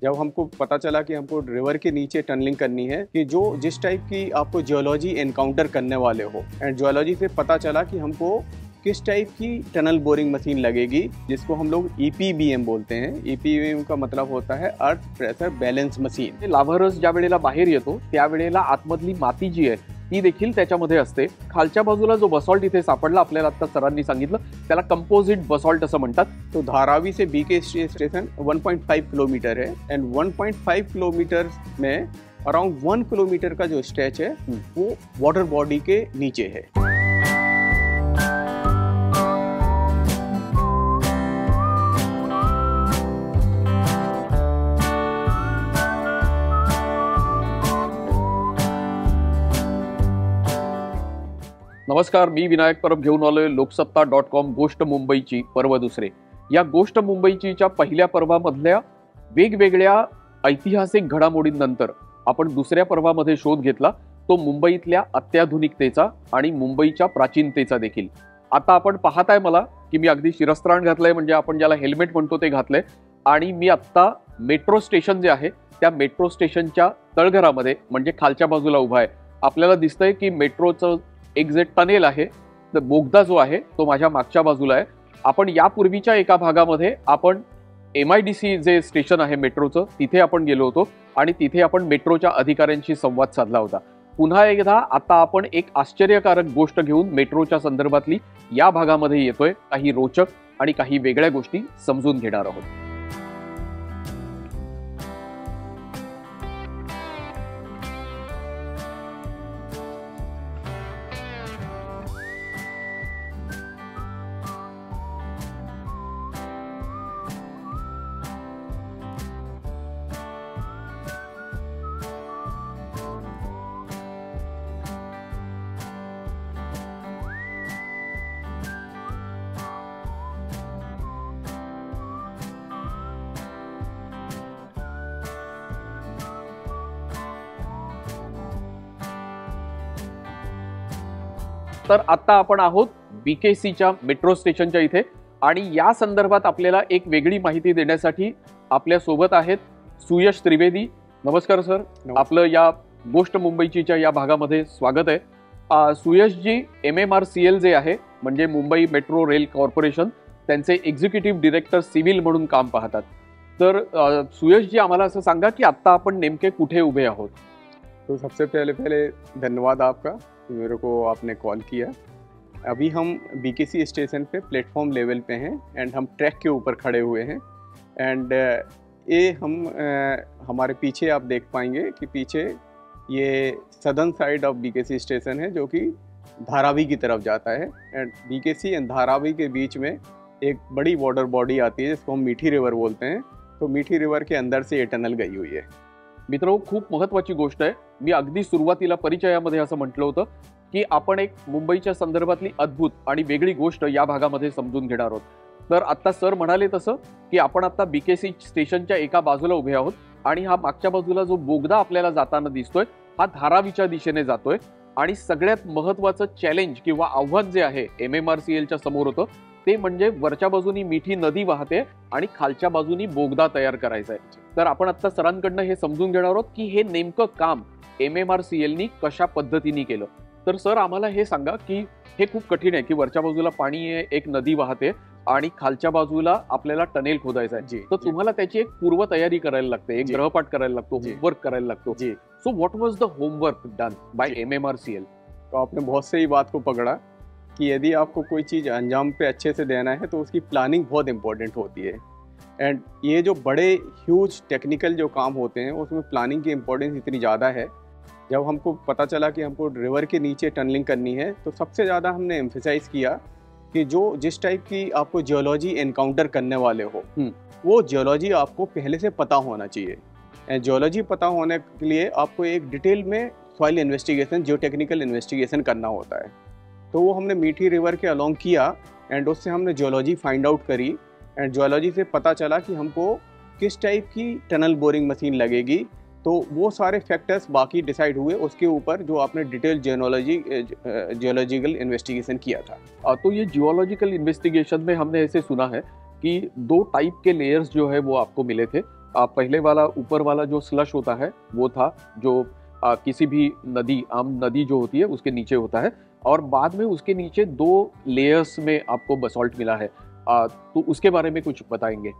जब हमको पता चला कि हमको रिवर के नीचे टनलिंग करनी है, कि जो जिस टाइप की आपको जियोलॉजी एनकाउंटर करने वाले हो, एंड जियोलॉजी से पता चला कि हमको किस टाइप की टनल बोरिंग मशीन लगेगी, जिसको हम लोग EPBM बोलते हैं। EPBM का मतलब होता है अर्थ प्रेशर बैलेंस मशीन। लाव्हारस ज्या वेळेला बाहेर येतो त्यावेळेला आतमधली माती जी आहे ती देखील त्याच्यामध्ये असते। खालच्या बाजूला जो बसॉल्ट इथे सापडला आपल्याला आता सरांनी सांगितलं त्याला कंपोजिट बसॉल्ट असं म्हणतात। तो धारावी से BKC स्टेशन 1.5 किलोमीटर है, एंड 1.5 किलोमीटर में अराउंड 1 किलोमीटर का जो स्ट्रेच है वो वाटर बॉडी के नीचे है। नमस्कार, मी विनायक परब घेऊन आलोय लोकसत्ता.com गोष्ट मुंबईची पर्व दुसरे। या गोष्ट मुंबईचीच्या पहिल्या पर्वामधल्या वेगवेगळ्या ऐतिहासिक घडामोडींनंतर आपण दुसऱ्या पर्वामध्ये शोध घेतला तो मुंबईतल्या अत्याधुनिकतेचा आणि मुंबईच्या प्राचीनतेचा देखील। आता आपण पाहताय मला की मी अगदी शिरस्त्राण घातलंय, म्हणजे आपण ज्याला हेल्मेट म्हणतो ते घातलंय, आणि मी आता मेट्रो स्टेशन जे आहे त्या मेट्रो स्टेशनच्या तळघरामध्ये म्हणजे खालच्या बाजूला उभा आहे। आपल्याला दिसतंय की मेट्रोचं एक जे टनेल आहे, बोगदा जो आहे तो माझ्या मागच्या बाजूला आहे। आपण यापूर्वीच्या एका भागामध्ये आपण MIDC जे स्टेशन आहे मेट्रोचं तिथे आपण गेलो होतो आणि तिथे आपण मेट्रोच्या अधिकाऱ्यांशी संवाद साधला होता। पुन्हा एकदा आता आपण एक आश्चर्यकारक गोष्ट घेऊन मेट्रोच्या संदर्भातली या भागामध्ये येतोय। काही रोचक आणि काही वेगळ्या गोष्टी समजून घेणार आहोत। तर आता आपण आहोत BKCच्या मेट्रो स्टेशनच्या इथे, आणि या संदर्भात आपल्याला एक वेगळी माहिती देण्यासाठी आपल्या सोबत आहेत सुयश त्रिवेदी। नमस्कार सर, आपलं या गोष्ट मुंबईच्या या भागामध्ये स्वागत आहे। सुयश जी MMRCL जे आहे म्हणजे मुंबई मेट्रो रेल कॉर्पोरेशन त्यांचे एक्झिक्युटिव्ह डायरेक्टर सिव्हिल म्हणून काम पाहतात। तर सुयश जी आम्हाला असं सांगा की आता आपण नेमके कुठे उभे आहोत? तो सबसे पहले धन्यवाद आपका, मेरे को आपने कॉल किया। अभी हम BKC स्टेशन पे प्लेटफॉर्म लेवल पे हैं, एंड हम ट्रैक के ऊपर खड़े हुए हैं। एंड ये हमारे पीछे आप देख पाएंगे कि पीछे ये southern side of BKC station है जो कि धारावी की तरफ जाता है। एंड BKC एंड धारावी के बीच में एक बड़ी वाटर बॉडी आती है जिसको हम मीठी रिवर बोलते हैं। तो मीठी रिवर के अंदर से ये टनल गई हुई है। मित्रों, खूप महत्त्वाची गोष्ट आहे। मी अगदी सुरुवातीला परिचयामध्ये असं म्हटलं होतं की आपण एक मुंबईच्या संदर्भातली अद्भुत आणि वेगळी गोष्ट या भागामध्ये समजून घेणार आहोत। तर आता सर म्हणाले तसं की आपण आता BKC स्टेशनच्या एका बाजूला उभे आहोत, आणि हा मागच्या बाजूला जो बोगदा आपल्याला जाताना दिसतोय हा धारावीच्या दिशेने जातोय। आणि सगळ्यात महत्त्वाचं चॅलेंज किंवा आव्हान जे आहे MMRCLच्या समोर होतं ते म्हणजे वरच्या बाजूनी मिठी नदी वाहते आणि खालच्या बाजूनी बोगदा तयार करायचा आहे। तर आपण आता सरांकडनं हे समजून घेणार आहोत की हे नेमकं काम MMRCLनी कशा पद्धतीने केलं। तर सर आम्हाला हे सांगा की हे खूप कठीण आहे की वरच्या बाजूला पाणी आहे, एक नदी वाहते आणि खालच्या बाजूला आपल्याला टनेल खोदायचा आहे। तर तुम्हाला त्याची एक पूर्व तयारी करायला लागते, एक ग्रहपाठ करायला लागतो, होमवर्क करायला लागतो। So what was the homework done by MMRCL? तो आपने बहुत सही बात को पकड़ा कि यदि आपको कोई चीज़ अंजाम पे अच्छे से देना है तो उसकी प्लानिंग बहुत इंपॉर्टेंट होती है। एंड ये जो बड़े ह्यूज टेक्निकल जो काम होते हैं उसमें प्लानिंग की इम्पोर्टेंस इतनी ज़्यादा है। जब हमको पता चला कि हमको रिवर के नीचे टनलिंग करनी है तो सबसे ज़्यादा हमने एम्फेसाइज किया कि जो जिस टाइप की आपको जियोलॉजी एनकाउंटर करने वाले हो वो जियोलॉजी आपको पहले से पता होना चाहिए। एंड जियोलॉजी पता होने के लिए आपको एक डिटेल में सॉइल इन्वेस्टिगेशन, जियोटेक्निकल इन्वेस्टिगेशन करना होता है। तो वो हमने मीठी रिवर के अलोंग किया, एंड उससे हमने जियोलॉजी फाइंड आउट करी। एंड जियोलॉजी से पता चला कि हमको किस टाइप की टनल बोरिंग मशीन लगेगी। तो वो सारे फैक्टर्स बाकी डिसाइड हुए उसके ऊपर जो आपने डिटेल जियोलॉजिकल इन्वेस्टिगेशन किया था। तो ये जियोलॉजिकल इन्वेस्टिगेशन में हमने ऐसे सुना है कि 2 टाइप के लेयर्स जो है वो आपको मिले थे। पहले वाला ऊपर वाला जो स्लश होता है वो था जो किसी भी नदी, आम नदी जो होती है उसके नीचे होता है, और बाद में उसके नीचे 2 लेयर्स में आपको बसॉल्ट मिला है। तो उसके बारे में कुछ बताएंगे?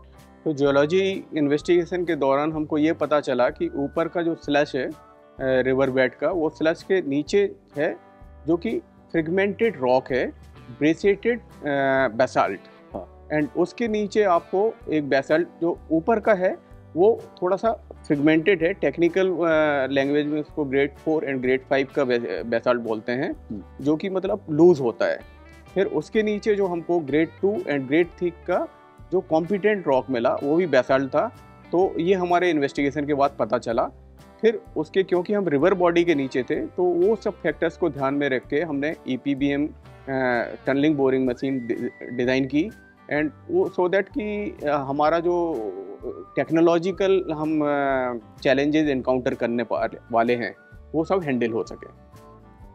तो जियोलॉजी इन्वेस्टिगेशन के दौरान हमको ये पता चला कि ऊपर का जो स्लश है रिवर बेड का, वो स्लश के नीचे है जो कि फ्रेगमेंटेड रॉक है, ब्रेसिएटेड बेसाल्ट। हाँ। एंड उसके नीचे आपको एक बेसाल्ट जो ऊपर का है वो थोड़ा सा फ्रेगमेंटेड है, टेक्निकल लैंग्वेज में उसको ग्रेड 4 एंड ग्रेड 5 का बेसाल्ट बोलते हैं, जो कि मतलब लूज होता है। फिर उसके नीचे जो हमको ग्रेड 2 एंड ग्रेड 3 का जो कॉम्पिटेंट रॉक मिला वो भी बेसाल्ट था। तो ये हमारे इन्वेस्टिगेशन के बाद पता चला। फिर उसके क्योंकि हम रिवर बॉडी के नीचे थे तो वो सब फैक्टर्स को ध्यान में रख के हमने EPBM tunneling boring machine design की, एंड वो सो दैट कि हमारा जो टेक्नोलॉजिकल हम चॅलेंजेस एन्काउंटर करने वाले हैं वो सब हँडल हो सके।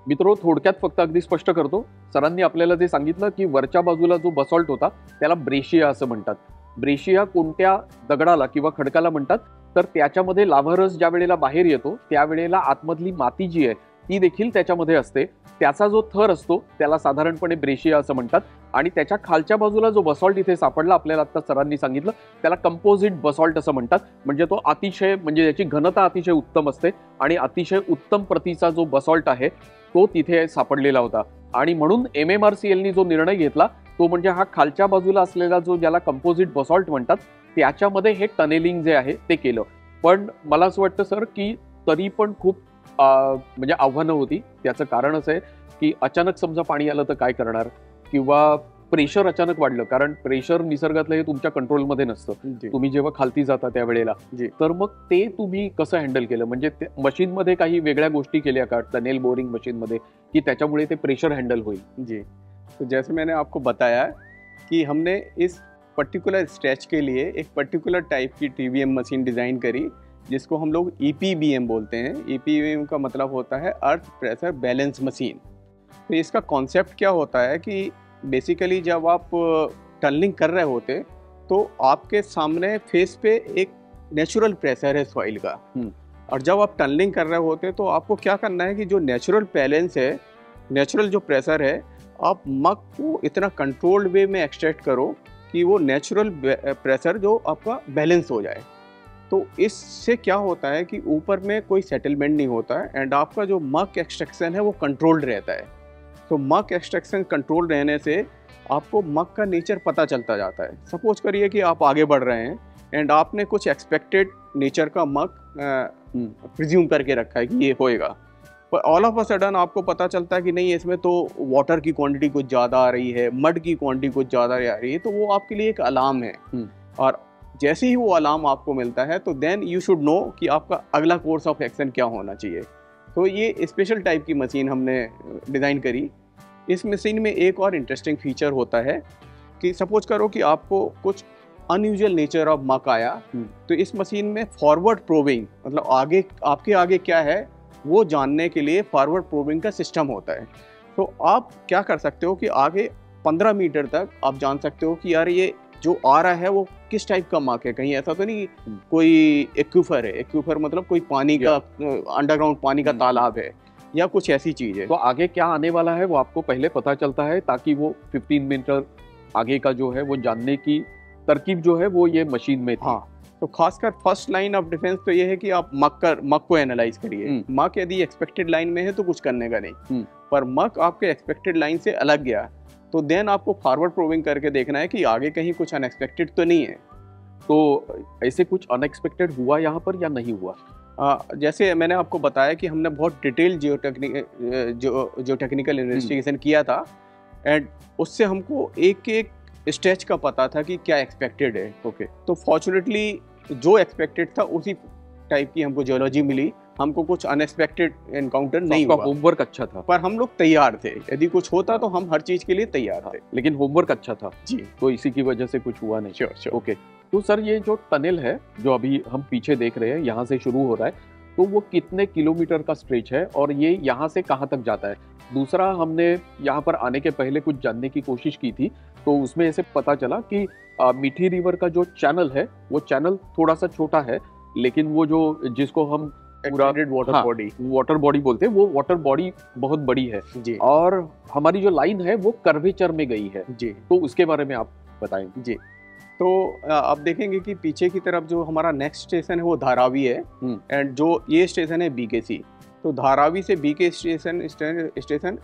मित्रो, थोडक्यात फक्त अगदी स्पष्ट करतो, सरांनी आपल्याला जे सांगितलं की वरच्या बाजूला जो बसॉल्ट होता त्याला ब्रेशिया असं म्हणतात। ब्रेशिया कोणत्या दगडाला किंवा खडकाला म्हणतात, तर त्याच्यामध्ये लाव्हारस ज्या वेळेला बाहेर येतो त्यावेळेला आतमधली माती जी आहे ती देखील त्याच्यामध्ये असते, त्याचा जो थर असतो त्याला साधारणपणे ब्रेशिया असं म्हणतात, आणि त्याच्या खालच्या बाजूला जो बसॉल्ट इथे सापडला आपल्याला आता सरांनी सांगितलं त्याला कंपोजिट बसॉल्ट असं म्हणतात। म्हणजे तो अतिशय, म्हणजे याची घनता अतिशय उत्तम असते आणि अतिशय उत्तम प्रतीचा जो बसॉल्ट आहे तो तिथे सापडलेला होता, आणि म्हणून MMRCLनी जो निर्णय घेतला तो म्हणजे हा खालच्या बाजूला असलेला जो ज्याला कंपोजिट बसॉल्ट म्हणतात त्याच्यामध्ये हे टनेलिंग जे आहे ते केलं। पण मला असं वाटतं सर की तरी पण खूप म्हणजे आव्हानं होती। त्याचं कारण असं आहे की अचानक समजा पाणी आलं तर काय करणार, किंवा प्रेशर अचानक वाढलं, कारण प्रेशर निसर्गातलं हे तुमच्या कंट्रोलमध्ये नसतं, तुम्ही जेव्हा खालती जाता त्यावेळेला, तर मग ते तुम्ही कसं हँडल केलं? म्हणजे मशीनमध्ये काही वेगळ्या गोष्टी केल्या का टनेल बोरिंग मशीनमध्ये, की त्याच्यामुळे ते प्रेशर हँडल होईल? जी, तो जैसे मैंने आपको बताया कि हमने इस पर्टिकुलर स्ट्रेच के लिए एक पर्टिकुलर टाइप की TBM मशीन डिज़ाइन करी जिसको हम लोग EPBM बोलते हैं। EPBM का मतलब होता है अर्थ प्रेशर बैलेंस मशीन। तो इसका कॉन्सेप्ट क्या होता है कि बेसिकली जब आप टनलिंग कर रहे होते तो आपके सामने फेस पे एक नेचुरल प्रेशर है सॉइल का, और जब आप टनलिंग कर रहे होते तो आपको क्या करना है कि जो नेचुरल बैलेंस है, नेचुरल जो प्रेशर है, आप मग को इतना कंट्रोल्ड वे में एक्सट्रैक्ट करो कि वो नेचुरल प्रेशर जो आपका बैलेंस हो जाए। तो इससे क्या होता है कि ऊपर में कोई सेटलमेंट नहीं होता है एंड आपका जो मग एक्सट्रैक्शन है वो कंट्रोल्ड रहता है। तो मग एक्सट्रैक्शन कंट्रोल रहने से आपको मग का नेचर पता चलता जाता है। सपोज करिए कि आप आगे बढ़ रहे हैं एंड आपने कुछ एक्सपेक्टेड नेचर का मग प्रिज्यूम करके रखा है कि ये होएगा, पर ऑल ऑफ अ सडन आपको पता चलता है कि नहीं, इसमें तो वाटर की क्वांटिटी कुछ ज़्यादा आ रही है, मड की क्वांटिटी कुछ ज़्यादा आ रही है, तो वो आपके लिए एक अलार्म है। और जैसे ही वो अलार्म आपको मिलता है तो देन यू शुड नो कि आपका अगला कोर्स ऑफ एक्शन क्या होना चाहिए। तो ये स्पेशल टाइप की मशीन हमने डिज़ाइन करी। इस मशीन में एक और इंटरेस्टिंग फीचर होता है कि सपोज करो कि आपको कुछ अनयूजुअल नेचर ऑफ मक आया, तो इस मशीन में फॉरवर्ड प्रोबिंग, मतलब आगे आपके आगे क्या है वो जानने के लिए फॉरवर्ड प्रोबिंग का सिस्टम होता है। तो आप क्या कर सकते हो कि आगे 15 मीटर तक आप जान सकते हो कि यार ये जो आ रहा है वो किस टाइप का मक है। कहीं ऐसा तो नहीं कोई एक्यूफर है, एक्यूफर मतलब कोई पानी का अंडरग्राउंड पानी का तालाब है या कुछ ऐसी चीज़ है। तो आगे क्या आने वाला है वो आपको पहले पता चलता है, ताकि वो 15 मीटर आगे का जो है वो जानने की तरकीब जो है वो ये मशीन में थी। हाँ, तो खासकर फर्स्ट लाइन ऑफ डिफेंस तो ये है कि आप मक को एनालाइज करिए। मक यदि एक्सपेक्टेड लाइन में है तो कुछ करने का नहीं, पर मक आपके एक्सपेक्टेड लाइन से अलग गया तो देन आपको फॉरवर्ड प्रोबिंग करके देखना है कि आगे कहीं कुछ अनएक्सपेक्टेड तो नहीं है। तो ऐसे कुछ अनएक्सपेक्टेड हुआ यहाँ पर या नहीं हुआ? जैसे मैंने आपको बताया कि हमने बहुत डिटेल जियो टेक्निकल इन्वेस्टिगेशन किया था एंड उससे हमको एक एक स्टेज का पता था कि क्या एक्सपेक्टेड है। ओके, तो फॉर्चुनेटली जो एक्सपेक्टेड था उसी टाइप की हमको जियोलॉजी मिली, हमको कुछ अनएक्सपेक्टेड एनकाउंटर नहीं हुआ। होमवर्क अच्छा था, पर हम लोग तैयार थे, यदि कुछ होता तो हम हर चीज के लिए तैयार थे। लेकिन होमवर्क अच्छा था जी, तो इसी की वजह से कुछ हुआ नहीं। श्योर। ओके, तो सर ये जो टनल है जो अभी हम पीछे देख रहे हैं यहाँ से शुरू हो रहा है, तो वो कितने किलोमीटर का स्ट्रेच है और ये यहाँ से कहाँ तक जाता है। दूसरा, हमने यहाँ पर आने के पहले कुछ जानने की कोशिश की थी, तो उसमें ऐसे पता चला कि मीठी रिवर का जो चैनल है वो चैनल थोड़ा सा छोटा है, लेकिन वो जो जिसको हम पूरा वाटर बॉडी बोलते हैं, वो वाटर बॉडी बहुत बड़ी है जी। और हमारी जो लाइन है वो कर्वेचर में गई है जी। तो उसके बारे में आप बताएंगे। जी, तो आप देखेंगे कि पीछे की तरफ जो हमारा नेक्स्ट स्टेशन है वो धारावी है, एंड जो ये स्टेशन है बीकेसी। तो धारावी से बीके स्टेशन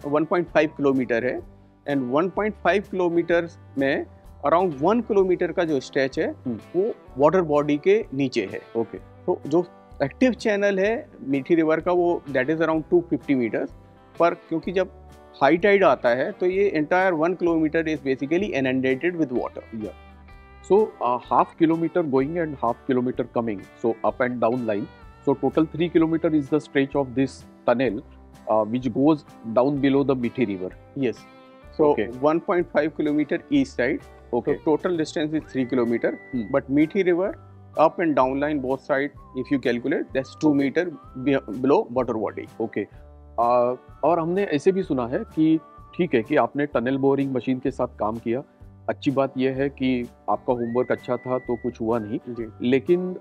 1.5 किलोमीटर है, एंड 1.5 किलोमीटर में अराउंड 1 किलोमीटर का जो स्ट्रेच है वो वाटर बॉडी के नीचे है। ओके, तो जो एक्टिव चैनल है मीठी रिवर का वो दैट इज़ अराउंड 250 मीटर्स, पर क्योंकि जब हाई टाइड आता है तो ये entire 1 kilometre is basically inundated with water. So half kilometer going and half kilometer coming, so up and down line. So total 3 kilometer is the stretch of this tunnel, which goes down below the Mithi River. Yes. So Okay. 1.5 kilometer east side. Okay. So total distance is 3 kilometer. But Mithi River up and down line both side, if you calculate, that's 2 meter below water body. Okay. और हमने ऐसे भी सुना है कि ठीक है कि आपने टनल बोरिंग मशीन के साथ काम किया, अच्छी बात यह है कि आपका होमवर्क अच्छा था तो कुछ हुआ नहीं जी। लेकिन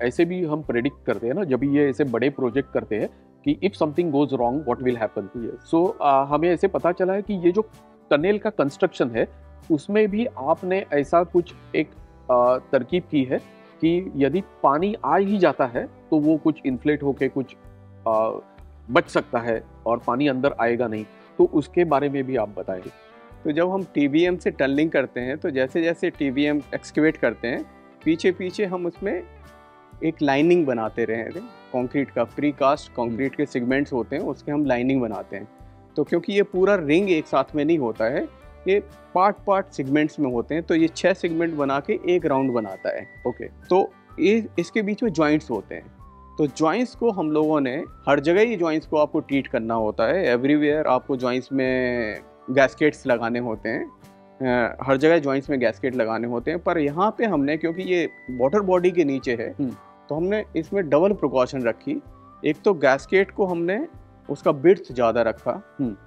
ऐसे भी हम प्रेडिक्ट करते हैं ना, जब ये ऐसे बड़े प्रोजेक्ट करते हैं कि if something goes wrong what will happen. So हमें ऐसे पता चला है कि ये जो टनल का कंस्ट्रक्शन है उसमें भी आपने ऐसा कुछ एक तरकीब की है कि यदि पानी आ ही जाता है तो वो कुछ इन्फ्लेट होके कुछ बच सकता है और पानी अंदर आएगा नहीं, तो उसके बारे में भी आप बताएं। तो जब हम टीबीएम से टनलिंग करते हैं तो जैसे जैसे टीबीएम एक्सकेवेट करते हैं पीछे पीछे हम उसमें एक लाइनिंग बनाते रहे थे कंक्रीट का, प्री कास्ट कंक्रीट के सेगमेंट्स होते हैं उसके हम लाइनिंग बनाते हैं। तो क्योंकि ये पूरा रिंग एक साथ में नहीं होता है, ये पार्ट सेगमेंट्स में होते हैं, तो ये 6 सेगमेंट बना के एक राउंड बनाता है। ओके, तो ये इसके बीच में जॉइंट्स होते हैं, तो जॉइंट्स को हम लोगों ने हर जगह ही जॉइंट्स को आपको ट्रीट करना होता है, एवरीवेयर आपको जॉइंट्स में गैस्केट्स लगाने होते हैं, हर जगह जॉइंट्स में गैस्केट लगाने होते हैं। पर यहाँ पे हमने, क्योंकि ये वाटर बॉडी के नीचे है, तो हमने इसमें डबल प्रिकॉशन रखी। एक तो गैस्केट को हमने उसका विड्थ ज़्यादा रखा,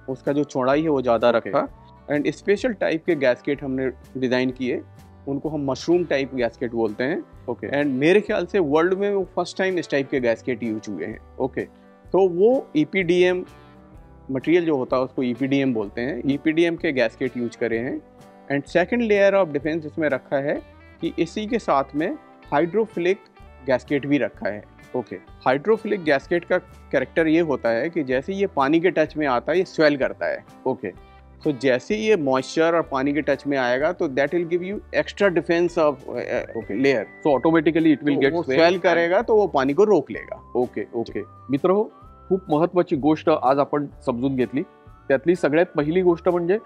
उसका जो चौड़ाई है वो ज़्यादा रखा, एंड स्पेशल टाइप के गैस्केट हमने डिज़ाइन किए, उनको हम मशरूम टाइप गैस्केट बोलते हैं। ओके, एंड मेरे ख्याल से वर्ल्ड में वो फर्स्ट टाइम इस टाइप के गैस्केट यूज हुए हैं। ओके, तो वो ईपीडीएम मटेरियल जो होता है उसको ईपीडीएम बोलते हैं, ईपीडीएम के गैस्केट यूज करे हैं। And second layer of defence इसमें रखा है कि इसी के साथ में हाइड्रोफिलिक गैस्केट भी रखा है। ओके, हाइड्रोफिलिक गैस्केट का कैरेक्टर ये होता है कि जैसे ये पानी के टच में आता है ये स्वेल करता है। ओके, तो जैसे ये मॉइस्चर और पानी के टच में आएगा तो that will give you extra defence of layer, so automatically it will get swell करेगा तो वो पाणी को रोक लेगा। ओके ओके, मित्र खूप महत्त्वाची गोष्ट आज आपण समजून घेतली। त्यातली सगळ्यात पहिली गोष्ट म्हणजे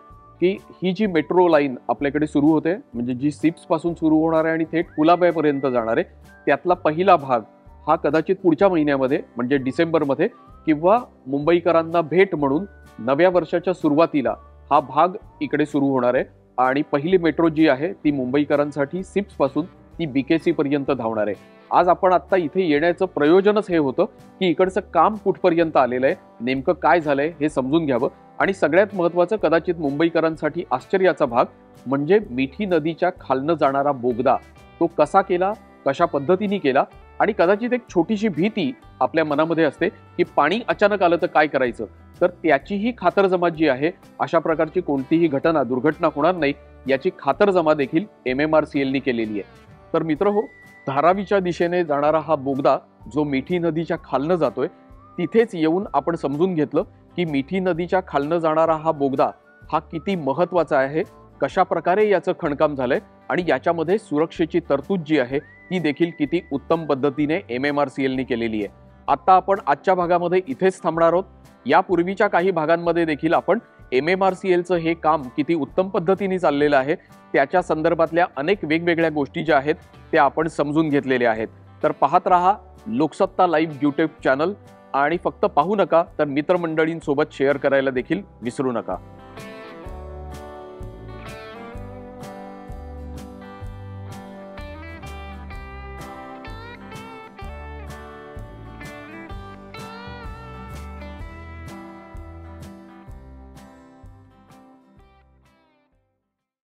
की ही जी मेट्रो लाईन आपल्याकडे सुरू होते, म्हणजे जी सिप्स पासून सुरू होणार आहे आणि थेट कुलाब्यापर्यंत जाणार आहे, त्यातला पहिला भाग हा कदाचित पुढच्या महिन्यामध्ये म्हणजे डिसेंबरमध्ये किंवा मुंबईकरांना भेट म्हणून नव्या वर्षाच्या सुरुवातीला हा भाग इकडे सुरू होणार आहे आणि पहिली मेट्रो जी आहे ती मुंबईकरांसाठी सिप्स पासून ती बीकेसी पर्यंत धावणार आहे। आज आपण आता इथे येण्याचं प्रयोजनच हे होतं की इकडचं काम कुठपर्यंत आलेलं आहे, नेमकं काय झालंय हे समजून घ्यावं आणि सगळ्यात महत्त्वाचं कदाचित मुंबईकरांसाठी आश्चर्याचा भाग म्हणजे मिठी नदीच्या खालनं जाणारा बोगदा तो कसा केला, कशा पद्धतीने केला आणि कदाचित एक छोटीशी भीती आपल्या मनामध्ये असते की पाणी अचानक आलं तर काय करायचं, तर त्याचीही खातरजमा जी आहे अशा प्रकारची कोणतीही घटना दुर्घटना होणार नाही याची खातरजमा देखील MMRCL केलेली आहे। तर मित्रहो, धारावीच्या दिशेने जाणारा हा बोगदा जो मिठी नदीच्या खालनं जातोय तिथेच येऊन आपण समजून घेतलं की मिठी नदीच्या खालनं जाणारा हा बोगदा हा किती महत्त्वाचा आहे, कशा प्रकारे याचं खणकाम झालंय आणि याच्यामध्ये सुरक्षेची तरतूद जी आहे ती देखील किती उत्तम पद्धतीने MMRCL केलेली आहे। आता आपण आजच्या भागामध्ये इथेच थांबणार आहोत। यापूर्वीच्या काही भागांमध्ये देखील आपण MMRCLचं हे काम किती उत्तम पद्धतीने चाललेलं आहे त्याच्या संदर्भातल्या अनेक वेगवेगळ्या गोष्टी ज्या आहेत त्या आपण समजून घेतलेल्या आहेत। तर पाहत रहा लोकसत्ता लाईव्ह YouTube चॅनल आणि फक्त पाहू नका तर मित्रमंडळींसोबत शेअर करायला देखील विसरू नका।